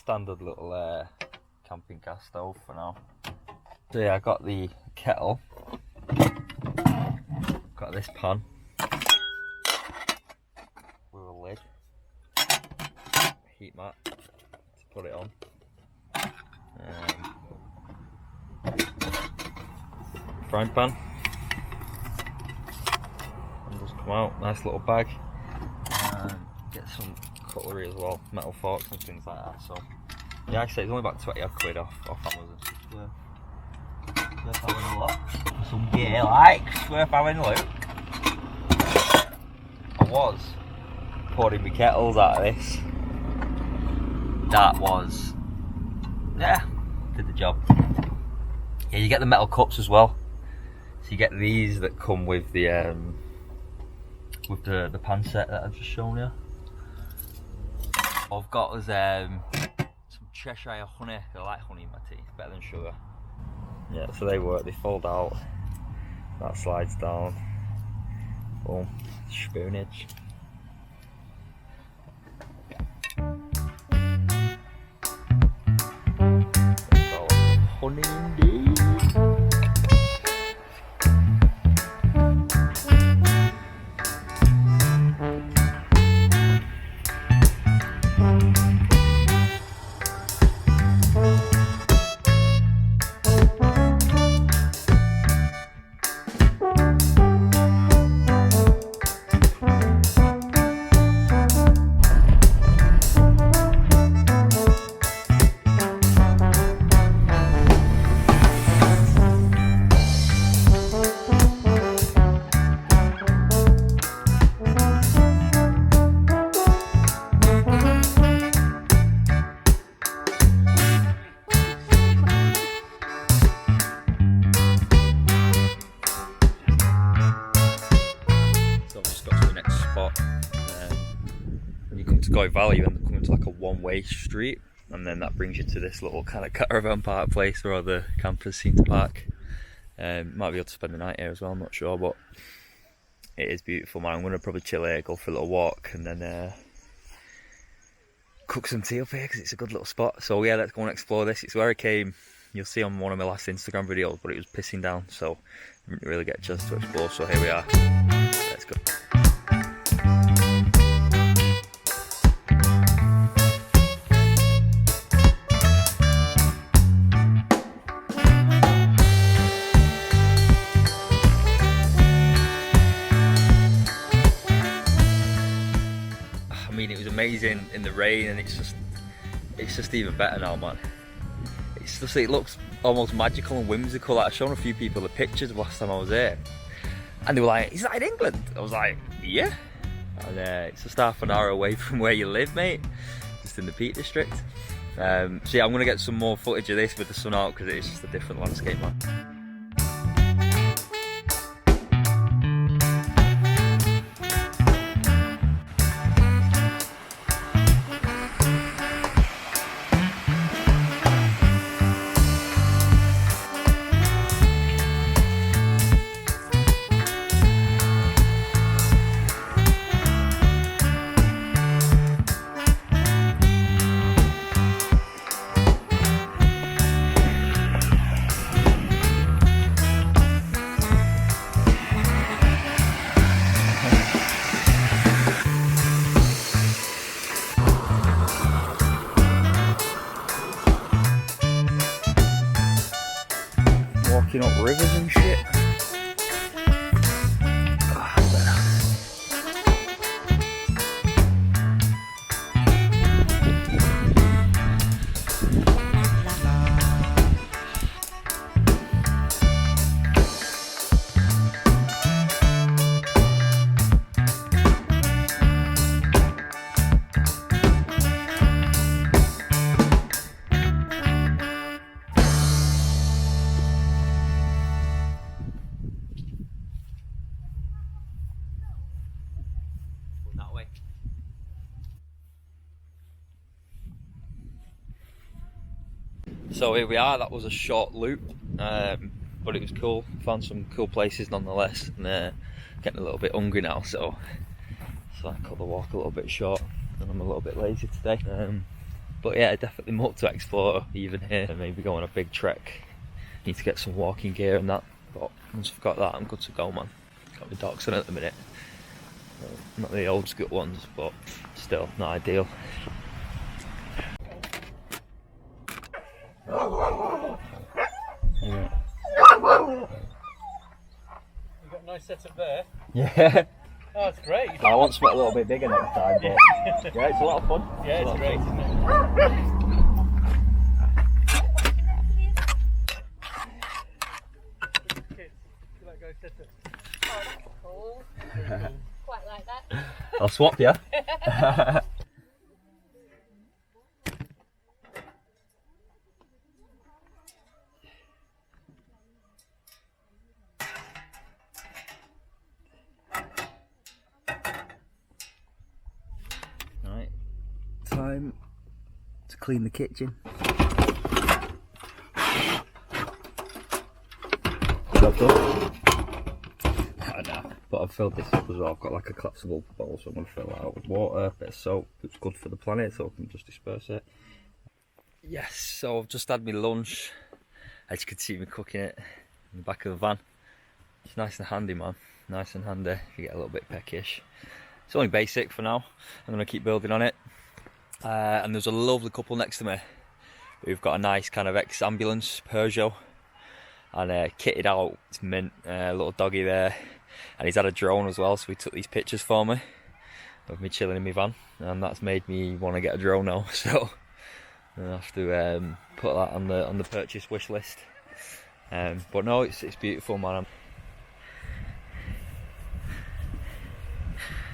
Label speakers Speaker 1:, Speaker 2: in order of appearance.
Speaker 1: standard little camping gas stove for now. So yeah, I got the kettle, got this pan with a lid, heat mat to put it on, frying pan, and just come out, nice little bag, and get some cutlery as well, metal forks and things like that. So yeah, like I say, it's only about 20 odd quid off Amazon. Worth having a look. Some gear likes, worth having a look. I was pouring my kettles out of this. That was, yeah, did the job. Yeah, you get the metal cups as well. So you get these that come with the pan set that I've just shown you. I've got us some Cheshire honey. I like honey in my tea, it's better than sugar. Yeah, so they work, they fold out, that slides down, boom, spoonage. Honey indeed. Goyt Valley, you end up coming to like a one-way street, and then that brings you to this little kind of caravan park place where all the campers seem to park. Might be able to spend the night here as well, I'm not sure, but it is beautiful, man. I'm going to probably chill here, go for a little walk, and then cook some tea up here because it's a good little spot. So yeah, let's go and explore this. It's where I came, you'll see on one of my last Instagram videos, but it was pissing down, so I didn't really get a chance to explore, so here we are. Let's go. I mean, it was amazing in the rain, and it's just even better now, man. It looks almost magical and whimsical. Like, I've shown a few people the pictures of last time I was here, and they were like, "Is that in England?" I was like, "Yeah." And it's just half an hour away from where you live, mate. Just in the Peak District. So yeah, I'm gonna get some more footage of this with the sun out because it's just a different landscape, man. Walking up rivers and shit. That way. So here we are. That was a short loop, but it was cool. Found some cool places nonetheless, and getting a little bit hungry now, so I cut the walk a little bit short, and I'm a little bit lazy today. But yeah, definitely more to explore even here, and maybe go on a big trek. Need to get some walking gear and that, but once I've got that, I'm good to go, man. Got my docks on at the minute. Not the old school ones, but still not ideal.
Speaker 2: Yeah. You've got a nice setup there.
Speaker 1: Yeah.
Speaker 2: Oh, it's great.
Speaker 1: I want something a little bit bigger next time, but yeah, it's a lot of fun.
Speaker 2: Yeah, it's great, isn't it?
Speaker 3: Quite like that.
Speaker 1: I'll swap you. Right, time to clean the kitchen. Job done. But I've filled this up as well. I've got like a collapsible bowl, so I'm going to fill that out with water, a bit of soap. It's good for the planet, so I can just disperse it. Yes, so I've just had my lunch. As you can see me cooking it in the back of the van. It's nice and handy, man. Nice and handy if you get a little bit peckish. It's only basic for now. I'm going to keep building on it. And there's a lovely couple next to me. We've got a nice kind of ex-ambulance Peugeot. And kitted out, it's mint, little doggy there. And he's had a drone as well, so he took these pictures for me of me chilling in my van, and that's made me want to get a drone now. So I have to put that on the purchase wish list. But no, it's beautiful, man.